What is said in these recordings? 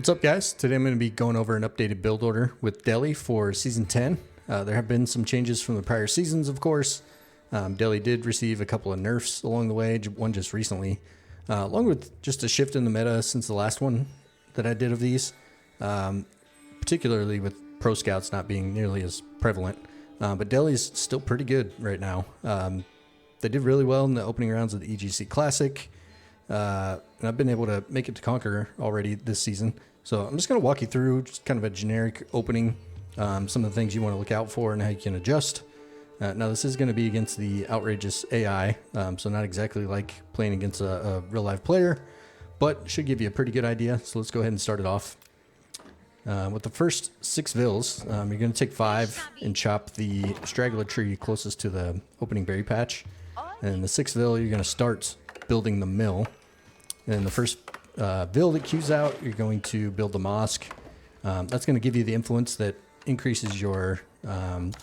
What's up, guys? Today I'm going to be going over an updated build order with Deli for Season 10. There have been some changes from the prior seasons, of course. Deli did receive a couple of nerfs along the way, one just recently, along with just a shift in the meta since the last one that I did of these, particularly with Pro Scouts not being nearly as prevalent. But Deli's still pretty good right now. They did really well in the opening rounds of the EGC Classic. And I've been able to make it to Conquer already this season. So I'm just going to walk you through just kind of a generic opening, some of the things you want to look out for and how you can adjust. Now this is going to be against the outrageous AI, so not exactly like playing against a real live player, but should give you a pretty good idea. So let's go ahead and start it off. With the first 6 vills, you're going to take 5 and chop the straggler tree closest to the opening berry patch. And the 6th vill, you're going to start building the mill. And the first vill that queues out, you're going to build the mosque. That's going to give you the influence that increases your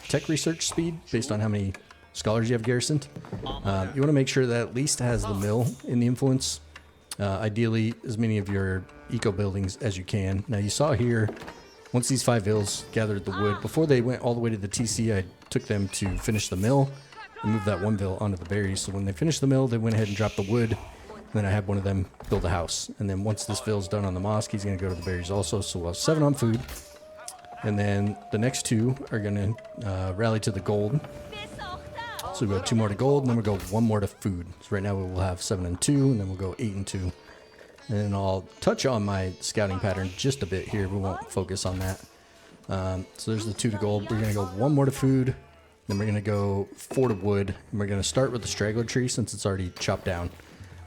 tech research speed based on how many scholars you have garrisoned. You want to make sure that at least has the mill in the influence. Ideally, as many of your eco buildings as you can. Now you saw here, once these 5 vills gathered the wood, before they went all the way to the TC, I took them to finish the mill and move that 1 vill onto the berries. So when they finished the mill, they went ahead and dropped the wood. And then I had one of them build a house. And then once this vill's done on the mosque, he's going to go to the berries also. So we'll have 7 on food. And then the next 2 are going to rally to the gold. So we go 2 more to gold, and then we'll go 1 more to food. So right now we'll have 7 and 2, and then we'll go 8 and 2. And I'll touch on my scouting pattern just a bit here. We won't focus on that. So there's the 2 to gold. We're going to go 1 more to food. Then we're going to go 4 to wood. And we're going to start with the straggler tree since it's already chopped down.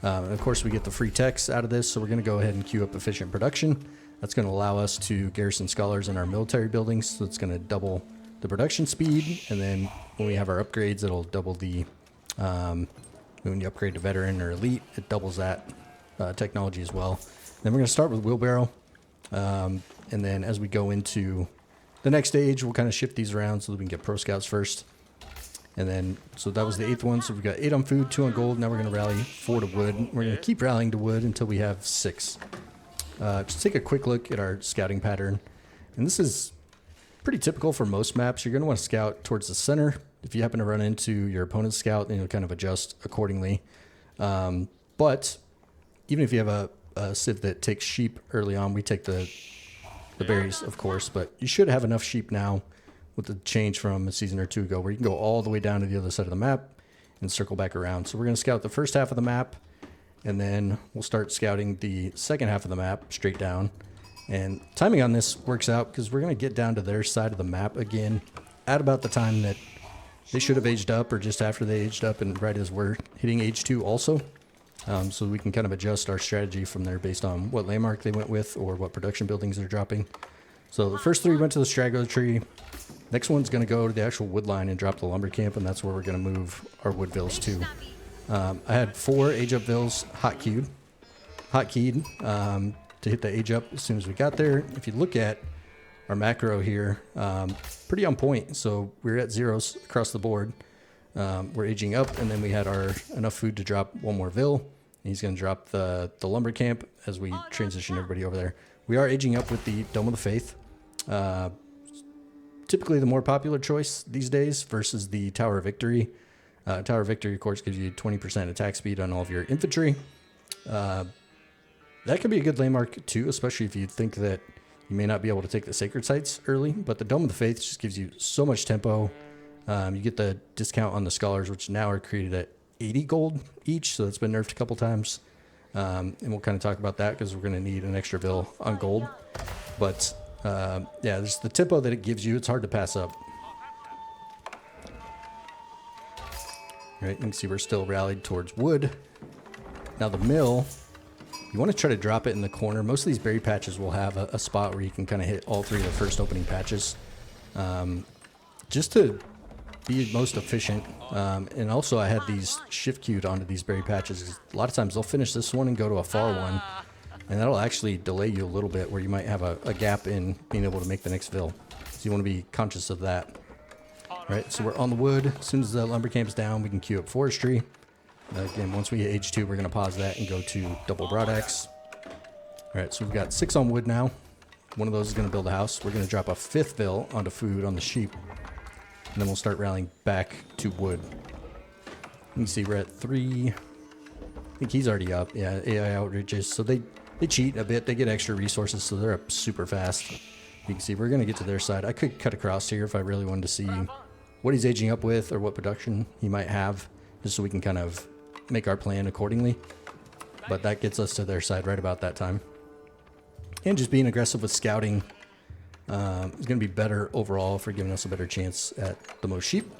And of course, we get the free techs out of this. So we're going to go ahead and queue up efficient production. That's going to allow us to garrison scholars in our military buildings. So it's going to double the production speed. And then when we have our upgrades, it'll double the, when you upgrade to veteran or elite, it doubles that technology as well. Then we're going to start with wheelbarrow. And then as we go into the next stage, we'll kind of shift these around so that we can get Pro Scouts first. And then, so that was the 8th one. So we've got 8 on food, 2 on gold. Now we're going to rally 4 to wood. We're going to keep rallying to wood until we have 6. Just take a quick look at our scouting pattern. And this is pretty typical for most maps. You're going to want to scout towards the center. If you happen to run into your opponent's scout, then you'll kind of adjust accordingly. But even if you have a civ that takes sheep early on, we take the berries, of course. But you should have enough sheep now with the change from a season or 2 ago where you can go all the way down to the other side of the map and circle back around. So we're going to scout the first half of the map, and then we'll start scouting the second half of the map straight down. And timing on this works out because we're going to get down to their side of the map again at about the time that they should have aged up or just after they aged up and right as we're hitting age 2 also. So we can kind of adjust our strategy from there based on what landmark they went with or what production buildings they're dropping. So the first 3 went to the straggler tree. Next one's going to go to the actual wood line and drop the lumber camp, and that's where we're going to move our wood vills to. I had 4 age up vills hotkeyed to hit the age up as soon as we got there. If you look at our macro here, pretty on point. So we're at 0s across the board. We're aging up, and then we had our enough food to drop 1 more vill. He's going to drop the lumber camp as we transition everybody over there. We are aging up with the Dome of the Faith. Typically the more popular choice these days versus the Tower of Victory. Tower of Victory, of course, gives you 20% attack speed on all of your infantry. That can be a good landmark too, especially if you think that you may not be able to take the sacred sites early. But the Dome of the Faith just gives you so much tempo. You get the discount on the scholars, which now are created at 80 gold each. So that's been nerfed a couple times. And we'll kind of talk about that because we're going to need an extra bill on gold. But yeah, there's the tempo that it gives you. It's hard to pass up. All right, you can see we're still rallied towards wood. Now the mill, you want to try to drop it in the corner. Most of these berry patches will have a spot where you can kind of hit all 3 of the first opening patches. Just to be most efficient. And also I had these shift queued onto these berry patches. A lot of times they'll finish this one and go to a far one. And that'll actually delay you a little bit where you might have a gap in being able to make the next vill. So you want to be conscious of that. All right, so we're on the wood. As soon as the lumber camp's down, we can queue up forestry. Again, once we hit age 2, we're going to pause that and go to double broadaxe. All right, so we've got 6 on wood now. One of those is going to build a house. We're going to drop a 5th fill onto food on the sheep. And then we'll start rallying back to wood. You can see we're at 3. I think he's already up. Yeah, AI outreaches. So they cheat a bit. They get extra resources, so they're up super fast. You can see we're going to get to their side. I could cut across here if I really wanted to see what he's aging up with or what production he might have, just so we can kind of make our plan accordingly. But that gets us to their side right about that time. And just being aggressive with scouting is going to be better overall for giving us a better chance at the most sheep.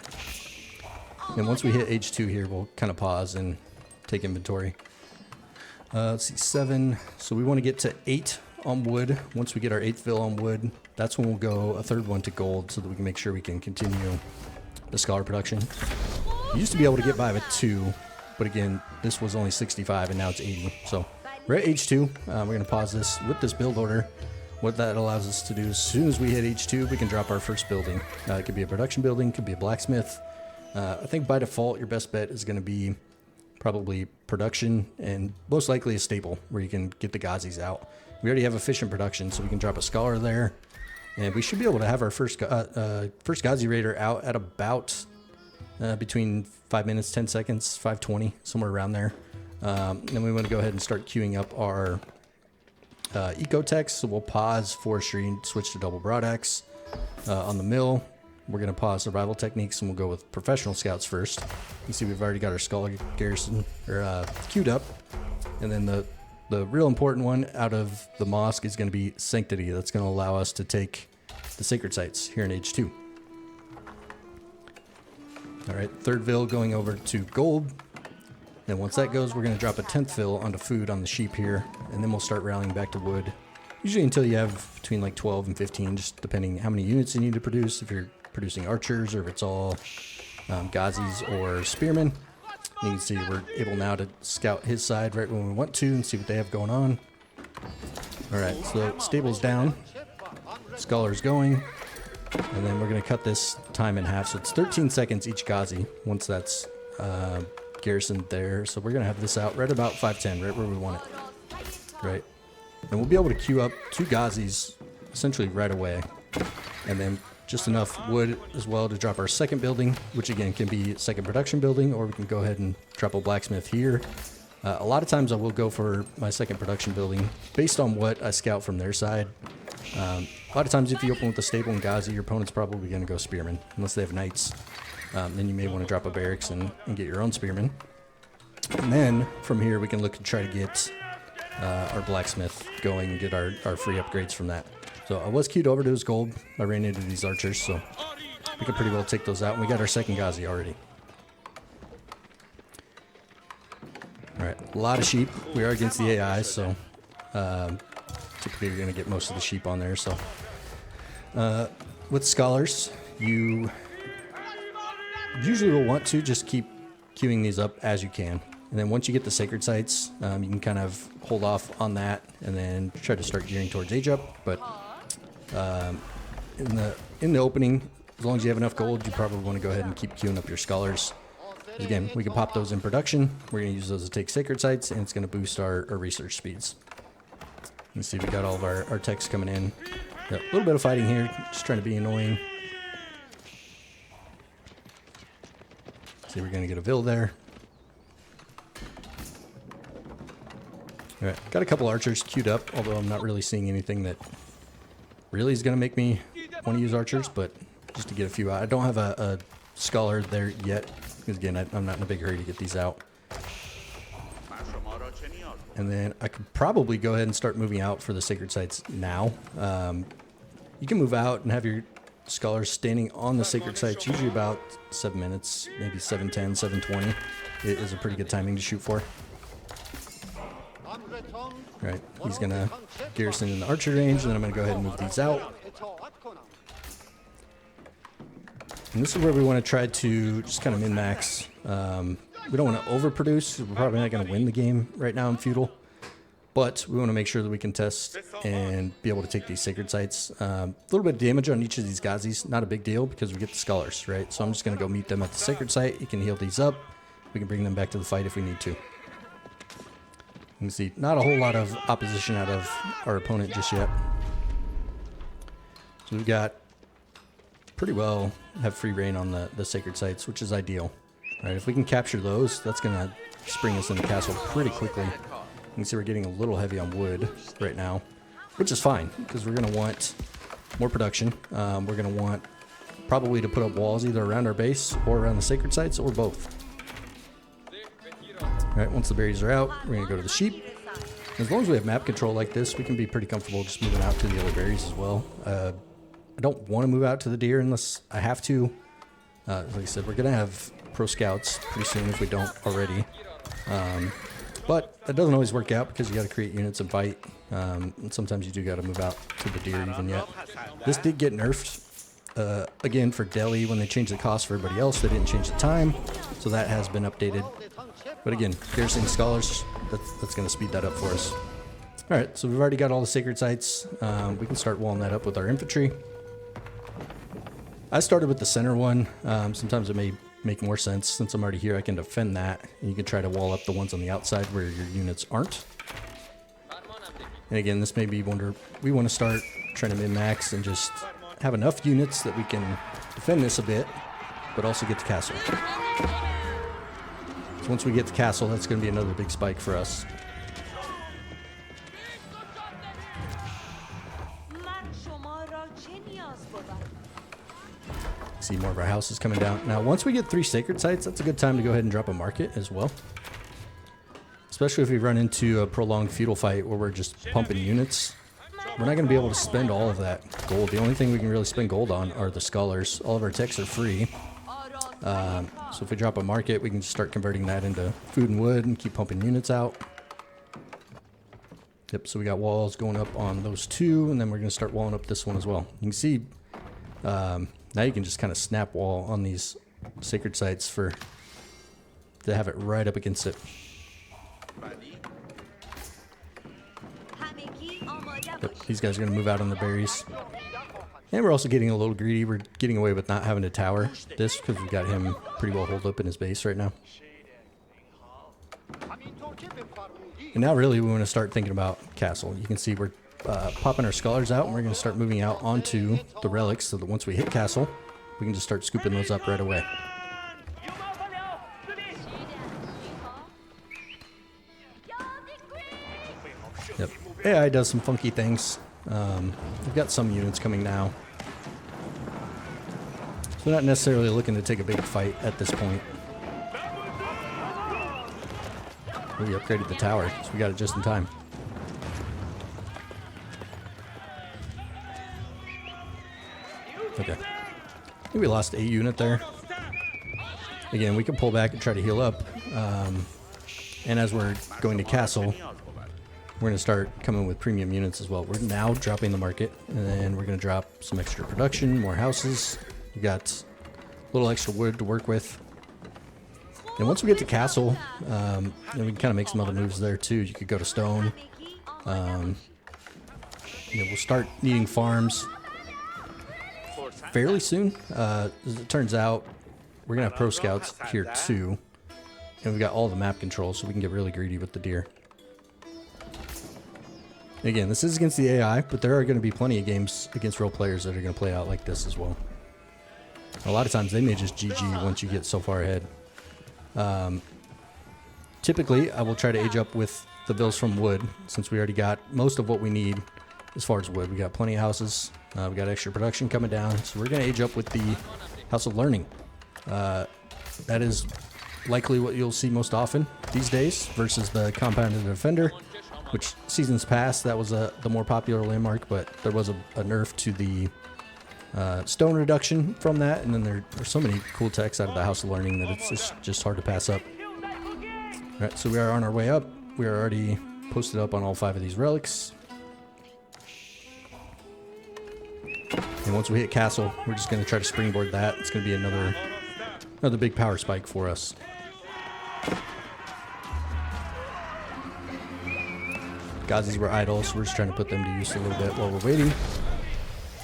And once we hit age 2 here, we'll kind of pause and take inventory. Let's see, 7. So we want to get to 8 on wood. Once we get our 8th fill on wood, that's when we'll go a 3rd one to gold so that we can make sure we can continue the scholar production. We used to be able to get by with 2, but again, this was only 65 and now it's 80. So we're at age 2. We're going to pause this with this build order. What that allows us to do, as soon as we hit age 2, we can drop our first building. It could be a production building, could be a blacksmith. I think by default, your best bet is going to be probably production and most likely a stable where you can get the Gazis out. We already have efficient production, so we can drop a scholar there. And we should be able to have our first Gazi Raider out at about between 5 minutes, 10 seconds, 5:20, somewhere around there. Then we want to go ahead and start queuing up our Ecotechs. So we'll pause forestry and switch to double broadaxe. On the mill, we're going to pause survival techniques and we'll go with professional scouts first. You see we've already got our scholar garrison queued up. And then the real important one out of the mosque is going to be sanctity. That's going to allow us to take the sacred sites here in age 2. All right, 3rd fill going over to gold. And once that goes, we're going to drop a 10th fill onto food on the sheep here, and then we'll start rallying back to wood. Usually until you have between like 12 and 15, just depending how many units you need to produce, if you're producing archers or if it's all Gazis or spearmen. You can see we're able now to scout his side right when we want to and see what they have going on. All right, so stable's down, scholar's going, and then we're going to cut this time in half. So it's 13 seconds each Gazi once that's garrisoned there. So we're going to have this out right about 5:10, right where we want it. Right. And we'll be able to queue up 2 Gazis essentially right away. And then just enough wood as well to drop our 2nd building, which again can be 2nd production building, or we can go ahead and drop a blacksmith here. A lot of times I will go for my 2nd production building based on what I scout from their side. A lot of times if you open with the stable and Gazi, your opponent's probably going to go spearmen, unless they have knights. Then you may want to drop a barracks and get your own spearmen. And then from here we can look and try to get our blacksmith going and get our free upgrades from that. So I was queued over to his gold. I ran into these archers, so we could pretty well take those out. And we got our 2nd Gazi already. All right, a lot of sheep. We are against the AI, so typically you're going to get most of the sheep on there. So with scholars, you usually will want to just keep queuing these up as you can. And then once you get the sacred sites, you can kind of hold off on that and then try to start gearing towards age up. But in the opening, as long as you have enough gold, you probably want to go ahead and keep queuing up your scholars. Again, we can pop those in production. We're going to use those to take sacred sites, and it's going to boost our research speeds. You can see we got all of our techs coming in. Got a little bit of fighting here, just trying to be annoying. See, we're going to get a Vil there. All right, got a couple archers queued up, although I'm not really seeing anything that really is going to make me want to use archers, but just to get a few out. I don't have a scholar there yet, because again, I'm not in a big hurry to get these out. And then I could probably go ahead and start moving out for the sacred sites now. You can move out and have your scholars standing on the sacred sites, usually about 7 minutes, maybe 7:10, 7:20. It is a pretty good timing to shoot for. All right, he's going to garrison in the archer range, and then I'm going to go ahead and move these out. And this is where we want to try to just kind of min-max. We don't want to overproduce. We're probably not going to win the game right now in Feudal. But we want to make sure that we can test and be able to take these sacred sites. A little bit of damage on each of these Gazis, not a big deal because we get the scholars, right? So I'm just going to go meet them at the sacred site. You can heal these up. We can bring them back to the fight if we need to. can see not a whole lot of opposition out of our opponent just yet. So we've got pretty well have free reign on the sacred sites, which is ideal. All right, if we can capture those, that's going to spring us in the castle pretty quickly. You can see we're getting a little heavy on wood right now, which is fine because we're going to want more production. We're going to want probably to put up walls either around our base or around the sacred sites or both. All right, once the berries are out, we're going to go to the sheep. As long as we have map control like this, we can be pretty comfortable just moving out to the other berries as well. I don't want to move out to the deer unless I have to. Like I said, we're going to have pro scouts pretty soon if we don't already. But that doesn't always work out because you got to create units and fight. And sometimes you do got to move out to the deer even yet. This did get nerfed. Again, for Delhi, when they changed the cost for everybody else, they didn't change the time. So that has been updated. But again, garrisoning scholars, that's going to speed that up for us. All right, so we've already got all the sacred sites. We can start walling that up with our infantry. I started with the center one. Sometimes it may make more sense. Since I'm already here, I can defend that. And you can try to wall up the ones on the outside where your units aren't. And again, this may be we want to start trying to min-max and just have enough units that we can defend this a bit, but also get the castle. So once we get the castle, that's going to be another big spike for us. See more of our houses coming down. Now, once we get 3 sacred sites, that's a good time to go ahead and drop a market as well. Especially if we run into a prolonged feudal fight where we're just pumping units. We're not going to be able to spend all of that gold. The only thing we can really spend gold on are the scholars. All of our techs are free. So if we drop a market, we can just start converting that into food and wood and keep pumping units out. Yep, so we got walls going up on those 2, and then we're going to start walling up this one as well. You can see now you can just kind of snap wall on these sacred sites to have it right up against it. Yep, these guys are going to move out on the berries. And we're also getting a little greedy. We're getting away with not having to tower this because we've got him pretty well holed up in his base right now. And now really we want to start thinking about castle. You can see we're popping our scholars out, and we're going to start moving out onto the relics so that once we hit castle, we can just start scooping those up right away. Yep, AI does some funky things. We've got some units coming now. So we're not necessarily looking to take a big fight at this point. We upgraded the tower, so we got it just in time. Okay. I think we lost a unit there. Again, we can pull back and try to heal up. And as we're going to castle, we're going to start coming with premium units as well. We're now dropping the market, and then we're going to drop some extra production, more houses. We got a little extra wood to work with. And once we get to castle, then we can kind of make some other moves there too. You could go to stone. We'll start needing farms fairly soon. As it turns out, we're going to have pro scouts here too. And we've got all the map controls, so we can get really greedy with the deer. Again, this is against the AI, but there are going to be plenty of games against real players that are going to play out like this as well. A lot of times they may just GG once you get so far ahead. Typically, I will try to age up with the bills from wood, since we already got most of what we need as far as wood. We got plenty of houses. We got extra production coming down, so we're going to age up with the House of Learning. That is likely what you'll see most often these days versus the Compounded Defender, which seasons past, that was the more popular landmark, but there was a nerf to the stone reduction from that, and then there's so many cool techs out of the House of Learning that it's just hard to pass up. All right, so we are on our way up. We are already posted up on all 5 of these relics. And once we hit castle, we're just going to try to springboard that. It's going to be another big power spike for us. Gazis were idle, so we're just trying to put them to use a little bit while we're waiting.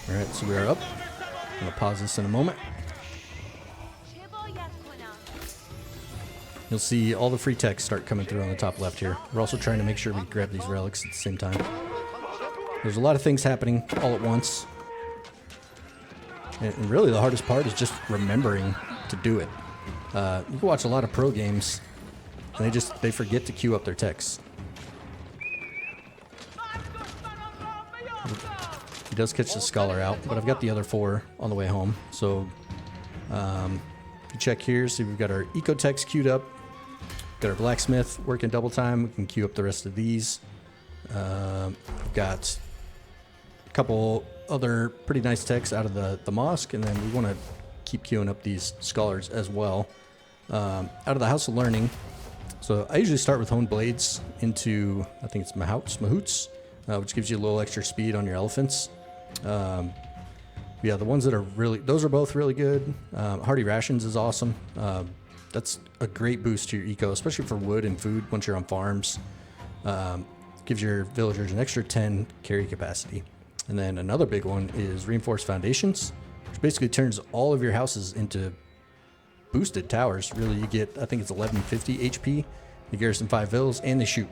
All right, so we are up. I'm going to pause this in a moment. you'll see all the free text start coming through on the top left here. We're also trying to make sure we grab these relics at the same time. There's a lot of things happening all at once. And really the hardest part is just remembering to do it. You can watch a lot of pro games and they forget to queue up their text. He does catch the Scholar out, but I've got the other 4 on the way home. So if you check here, see we've got our Eco Text queued up. Got our Blacksmith working double time. We can queue up the rest of these. We've got a couple other pretty nice techs out of the mosque, and then we want to keep queuing up these Scholars as well. Out of the House of Learning, so I usually start with Honed Blades into, I think it's Mahouts, which gives you a little extra speed on your elephants. Yeah, the ones that are those are both really good. Hardy Rations is awesome. That's a great boost to your eco, especially for wood and food once you're on farms. Gives your villagers an extra 10 carry capacity. And then another big one is Reinforced Foundations, which basically turns all of your houses into boosted towers. Really, you get, I think it's 1150 HP, you garrison 5 vills, and they shoot.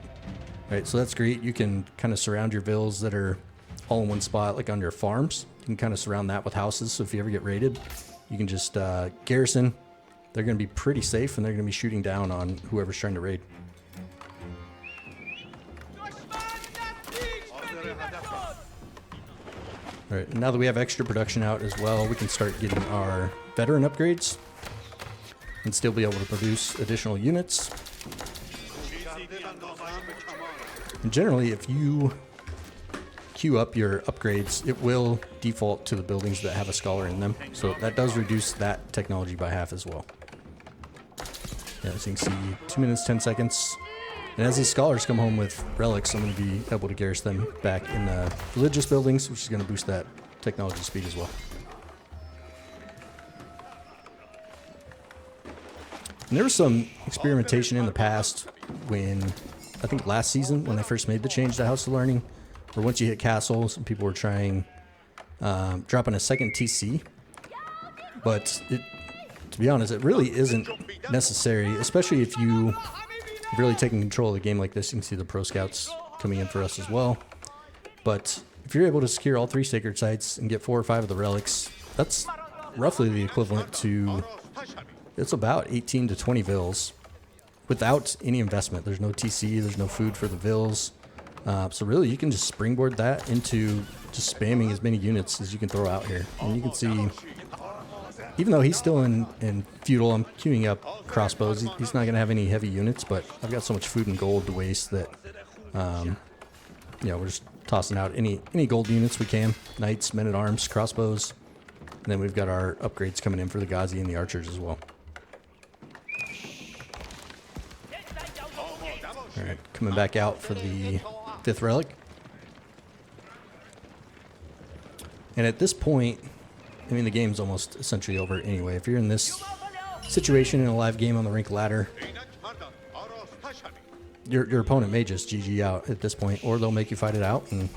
Right, so that's great. You can kind of surround your vills that are all in one spot, like on your farms. You can kind of surround that with houses, so if you ever get raided, you can just garrison. They're going to be pretty safe, and they're going to be shooting down on whoever's trying to raid. All right, now that we have extra production out as well, we can start getting our veteran upgrades and still be able to produce additional units. And generally, if you queue up your upgrades, it will default to the buildings that have a Scholar in them. So that does reduce that technology by half as well. Yeah, as you can see, 2 minutes, 10 seconds. And as these Scholars come home with relics, I'm going to be able to garrison them back in the religious buildings, which is going to boost that technology speed as well. And there was some experimentation in the past when, I think last season, when they first made the change to House of Learning, where once you hit castles, some people were trying dropping a second TC. But to be honest, it really isn't necessary, especially if you really taking control of the game like this. You can see the pro scouts coming in for us as well. But if you're able to secure all 3 sacred sites and get 4 or 5 of the relics, that's roughly the equivalent to, it's about 18 to 20 vills without any investment. There's no TC, there's no food for the vills. So really you can just springboard that into just spamming as many units as you can throw out here. And you can see, even though he's still in Feudal, I'm queuing up crossbows. He's not going to have any heavy units, but I've got so much food and gold to waste that, we're just tossing out any gold units we can. Knights, men-at-arms, crossbows. And then we've got our upgrades coming in for the Ghazi and the archers as well. All right, coming back out for the 5th relic. And at this point, I mean, the game's almost essentially over anyway. If you're in this situation in a live game on the rank ladder, your opponent may just GG out at this point, or they'll make you fight it out and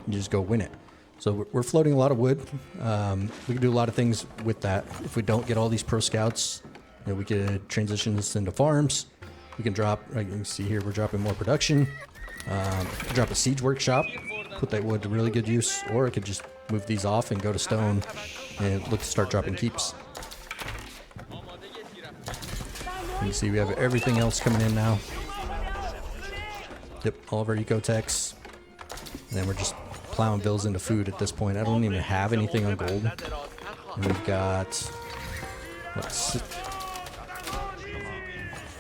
you just go win it. So we're floating a lot of wood. We can do a lot of things with that. If we don't get all these pro scouts, we could transition this into farms. We can drop, like you can see here, we're dropping more production. Drop a siege workshop, put that wood to really good use, or I could just move these off and go to stone and look to start dropping keeps. You can see we have everything else coming in now. Yep, all of our eco techs. And then we're just plowing bills into food at this point. I don't even have anything on gold. And we've got, what,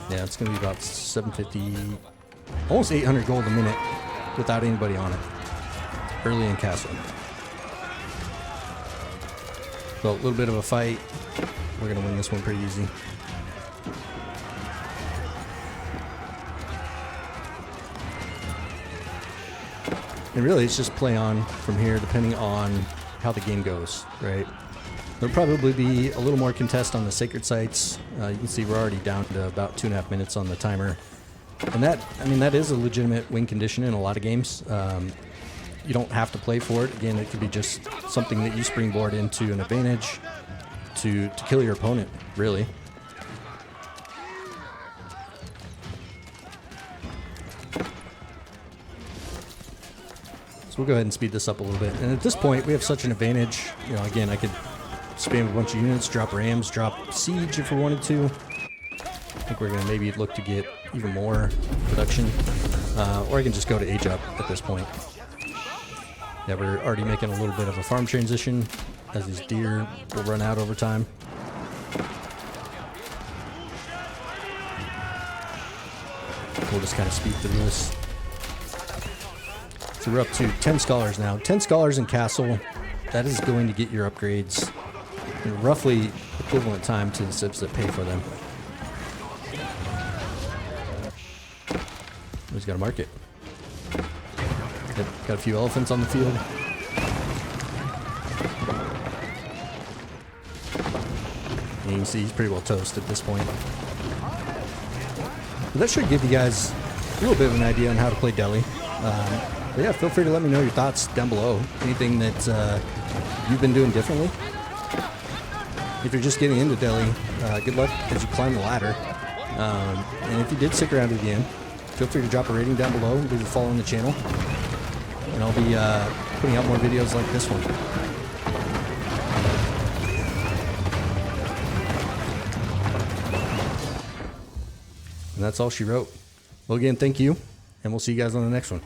yeah, it's going to be about 750, almost 800 gold a minute without anybody on it. Early in castle. So a little bit of a fight. We're going to win this one pretty easy. And really, it's just play on from here, depending on how the game goes, right? There'll probably be a little more contest on the sacred sites. You can see we're already down to about 2.5 minutes on the timer. And that, I mean, that is a legitimate win condition in a lot of games. You don't have to play for it. Again, it could be just something that you springboard into an advantage to kill your opponent, really. we'll go ahead and speed this up a little bit. And at this point, we have such an advantage. You know, again, I could spam a bunch of units, drop rams, drop siege if we wanted to. I think we're going to maybe look to get even more production. Or I can just go to age up at this point. Yeah, we're already making a little bit of a farm transition as these deer will run out over time. We'll just kind of speed through this. So we're up to 10 scholars now. 10 scholars in castle. That is going to get your upgrades in roughly equivalent time to the civs that pay for them. Who's got a market? Got a few elephants on the field. And you can see he's pretty well toast at this point. But that should give you guys a little bit of an idea on how to play Delhi. But yeah, feel free to let me know your thoughts down below. Anything that you've been doing differently. If you're just getting into Delhi, good luck as you climb the ladder. And if you did stick around to the end, feel free to drop a rating down below and leave a follow on the channel. And I'll be putting out more videos like this one. And that's all she wrote. Well, again, thank you, and we'll see you guys on the next one.